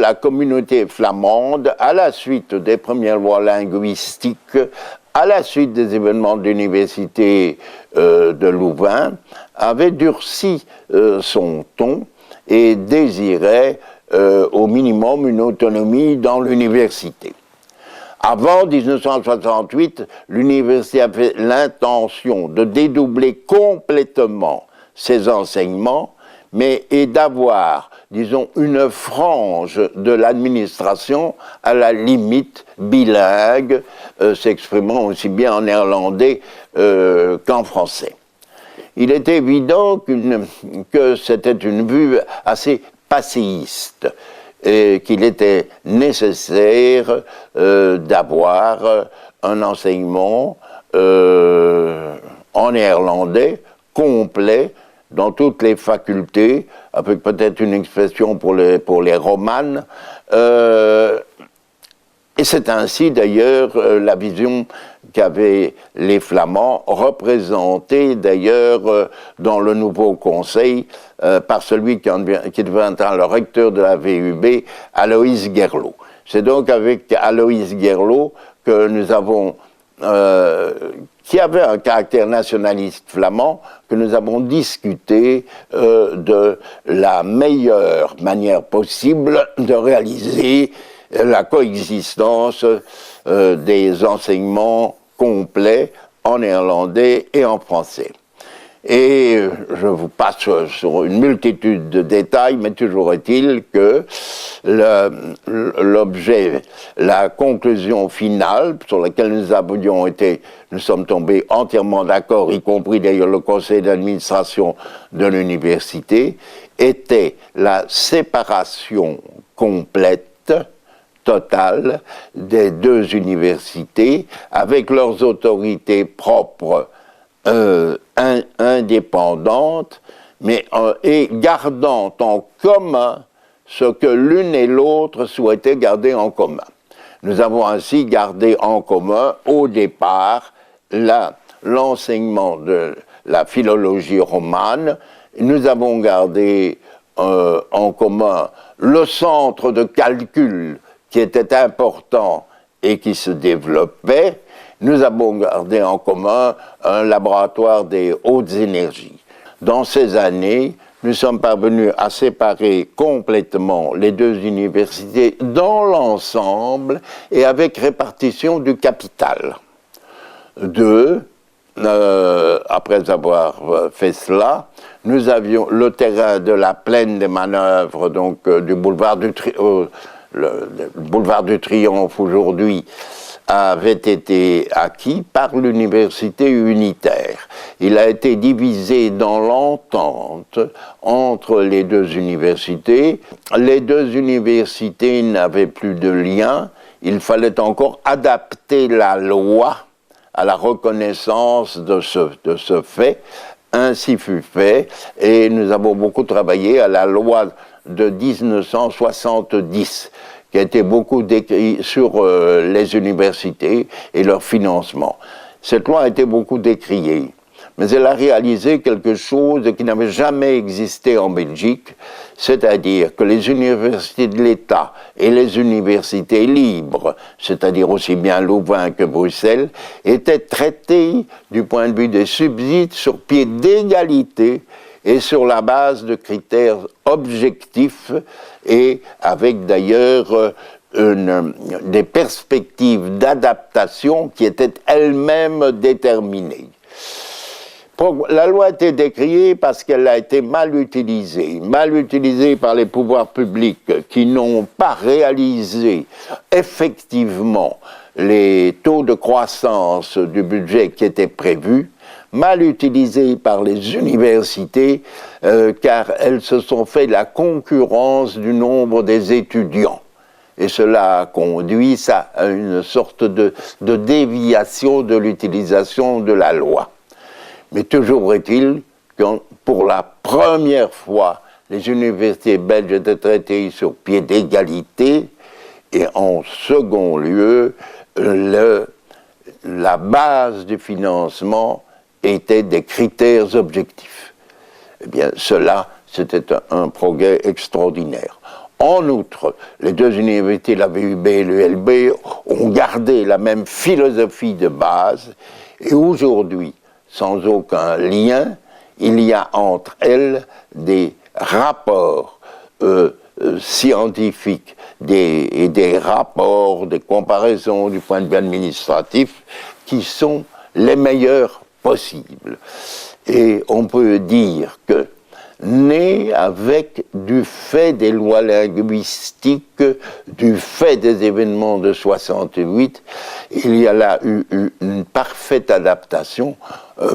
La communauté flamande, à la suite des premières lois linguistiques, à la suite des événements de l'université de Louvain, avait durci son ton et désirait au minimum une autonomie dans l'université. Avant 1968, l'université avait l'intention de dédoubler complètement ses enseignements, mais et d'avoir, disons, une frange de l'administration à la limite bilingue, s'exprimant aussi bien en néerlandais qu'en français. Il est évident que c'était une vue assez passéiste et qu'il était nécessaire d'avoir un enseignement en néerlandais complet dans toutes les facultés, avec peut-être une expression pour les romanes. Et c'est ainsi d'ailleurs la vision qu'avaient les Flamands, représentée d'ailleurs dans le nouveau conseil par celui qui deviendra le recteur de la VUB, Aloïs Guerlot. C'est donc avec Aloïs Guerlot que nous avons, qui avait un caractère nationaliste flamand, que nous avons discuté de la meilleure manière possible de réaliser la coexistence des enseignements complets en néerlandais et en français. Et je vous passe sur une multitude de détails, mais toujours est-il que l'objet, la conclusion finale, sur laquelle nous sommes tombés entièrement d'accord, y compris d'ailleurs le conseil d'administration de l'université, était la séparation complète, totale, des deux universités, avec leurs autorités propres, indépendantes, mais et gardant en commun ce que l'une et l'autre souhaitaient garder en commun. Nous avons ainsi gardé en commun, au départ, l'enseignement de la philologie romane. Nous avons gardé en commun le centre de calcul qui était important et qui se développait. Nous avons gardé en commun un laboratoire des hautes énergies. Dans ces années, nous sommes parvenus à séparer complètement les deux universités dans l'ensemble et avec répartition du capital. Après avoir fait cela, nous avions le terrain de la plaine des manœuvres, donc du boulevard le boulevard du Triomphe aujourd'hui, avait été acquis par l'université unitaire. Il a été divisé dans l'entente entre les deux universités. Les deux universités n'avaient plus de lien. Il fallait encore adapter la loi à la reconnaissance de ce fait. Ainsi fut fait, et nous avons beaucoup travaillé à la loi de 1970, qui a été beaucoup décrite sur les universités et leur financement. Cette loi a été beaucoup décriée, mais elle a réalisé quelque chose qui n'avait jamais existé en Belgique, c'est-à-dire que les universités de l'État et les universités libres, c'est-à-dire aussi bien Louvain que Bruxelles, étaient traitées du point de vue des subsides sur pied d'égalité et sur la base de critères objectifs et avec d'ailleurs des perspectives d'adaptation qui étaient elles-mêmes déterminées. La loi a été décriée parce qu'elle a été mal utilisée par les pouvoirs publics qui n'ont pas réalisé effectivement les taux de croissance du budget qui étaient prévus, mal utilisée par les universités car elles se sont fait la concurrence du nombre des étudiants. Et cela a conduit à une sorte de déviation de l'utilisation de la loi. Mais toujours est-il que pour la première fois, les universités belges étaient traitées sur pied d'égalité et en second lieu, la base du financement était des critères objectifs. Eh bien, cela, c'était un progrès extraordinaire. En outre, les deux universités, la VUB et l'ULB, ont gardé la même philosophie de base, et aujourd'hui, sans aucun lien, il y a entre elles des rapports scientifiques et des rapports, des comparaisons du point de vue administratif qui sont les meilleurs possibles. Et on peut dire que, né avec du fait des lois linguistiques, du fait des événements de 68, il y a là eu une parfaite adaptation.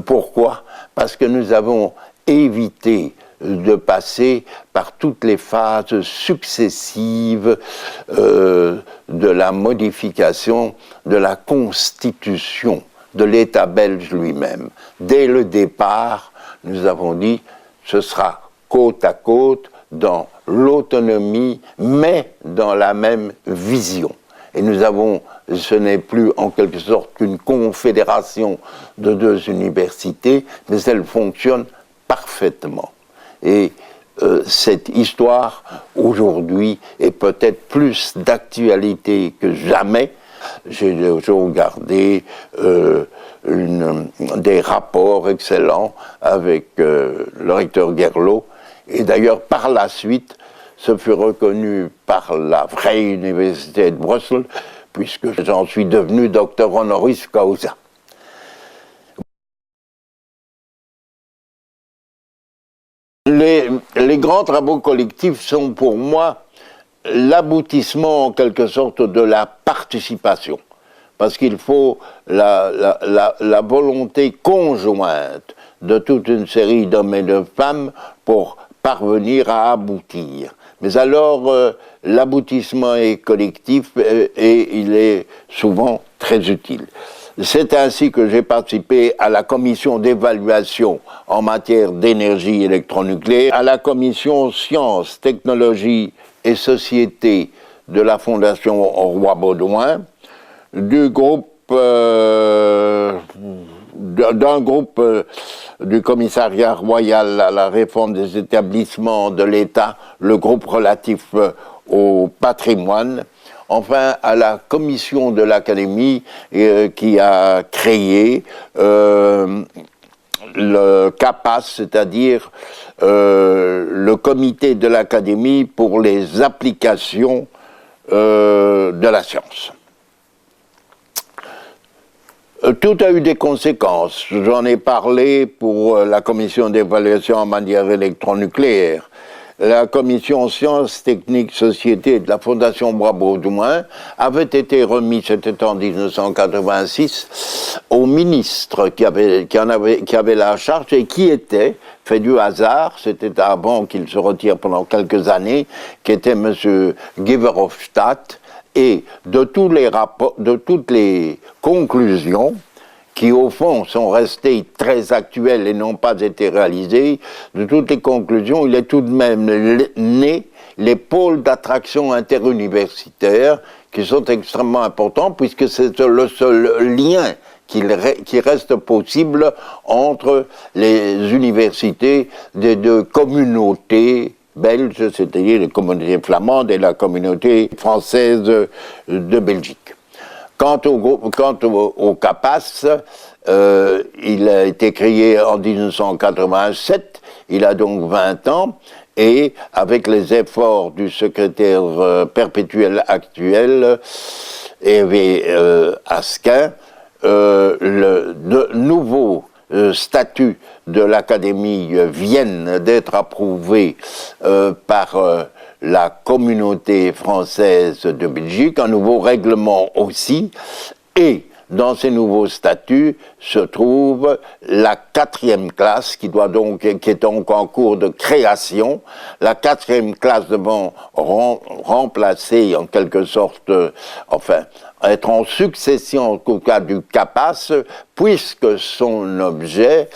Pourquoi ? Parce que nous avons évité de passer par toutes les phases successives de la modification de la Constitution de l'État belge lui-même. Dès le départ, nous avons dit ce sera côte à côte dans l'autonomie, mais dans la même vision. Et nous avons, ce n'est plus en quelque sorte qu'une confédération de deux universités, mais elle fonctionne parfaitement. Et cette histoire, aujourd'hui, est peut-être plus d'actualité que jamais. J'ai toujours gardé des rapports excellents avec le recteur Guerlot, et d'ailleurs, par la suite, ce fut reconnu par la vraie université de Bruxelles, puisque j'en suis devenu docteur honoris causa. Les grands travaux collectifs sont pour moi l'aboutissement en quelque sorte de la participation, parce qu'il faut la volonté conjointe de toute une série d'hommes et de femmes pour parvenir à aboutir. Mais alors, l'aboutissement est collectif et il est souvent très utile. C'est ainsi que j'ai participé à la commission d'évaluation en matière d'énergie électronucléaire, à la commission sciences, technologies et société de la Fondation Roi Baudouin, d'un groupe du commissariat royal à la réforme des établissements de l'État, le groupe relatif au patrimoine, enfin à la commission de l'Académie qui a créé le CAPAS, c'est-à-dire le comité de l'Académie pour les applications de la science. Tout a eu des conséquences. J'en ai parlé pour la commission d'évaluation en matière électronucléaire. La commission sciences, techniques, société de la Fondation Bois-Baudouin avait été remise, c'était en 1986, au ministre qui avait la charge et qui était, fait du hasard, c'était avant qu'il se retire pendant quelques années, qui était M. Guy Verhofstadt, et de tous les rapports, de toutes les conclusions qui au fond sont restées très actuelles et n'ont pas été réalisées, de toutes les conclusions, il est tout de même né les pôles d'attraction interuniversitaires qui sont extrêmement importants puisque c'est le seul lien qui reste possible entre les universités des deux communautés belges, c'est-à-dire les communautés flamandes et la communauté française de Belgique. Quant au CAPAS, il a été créé en 1987, il a donc 20 ans, et avec les efforts du secrétaire perpétuel actuel, Hervé Asquin, de nouveaux statuts de l'Académie viennent d'être approuvés par la communauté française de Belgique, un nouveau règlement aussi, et dans ces nouveaux statuts se trouve la 4e classe qui est donc en cours de création. La 4e classe devant remplacer en quelque sorte, être en succession en tout cas du CAPAS, puisque son objet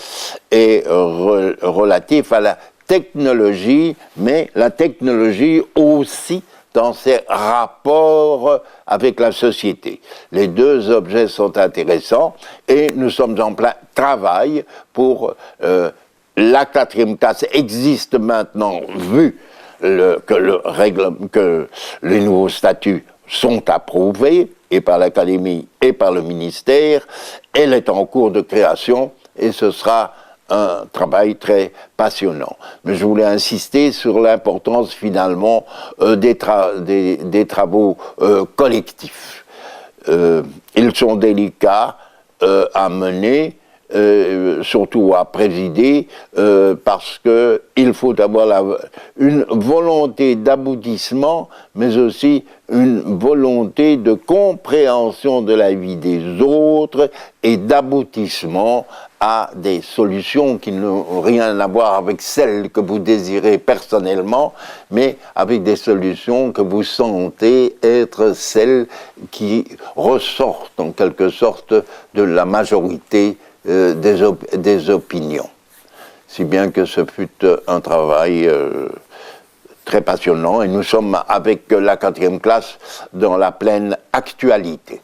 est relatif à la technologie, mais la technologie aussi dans ses rapports avec la société. Les deux objets sont intéressants et nous sommes en plein travail pour la 4e classe existe maintenant, vu que les nouveaux statuts sont approuvés, et par l'Académie et par le ministère. Elle est en cours de création, et ce sera un travail très passionnant. Mais je voulais insister sur l'importance finalement des travaux collectifs. Ils sont délicats à mener, surtout à présider, parce qu'il faut avoir une volonté d'aboutissement, mais aussi une volonté de compréhension de la vie des autres et d'aboutissement à des solutions qui n'ont rien à voir avec celles que vous désirez personnellement, mais avec des solutions que vous sentez être celles qui ressortent en quelque sorte de la majorité des opinions. Si bien que ce fut un travail très passionnant, et nous sommes avec la 4e classe dans la pleine actualité.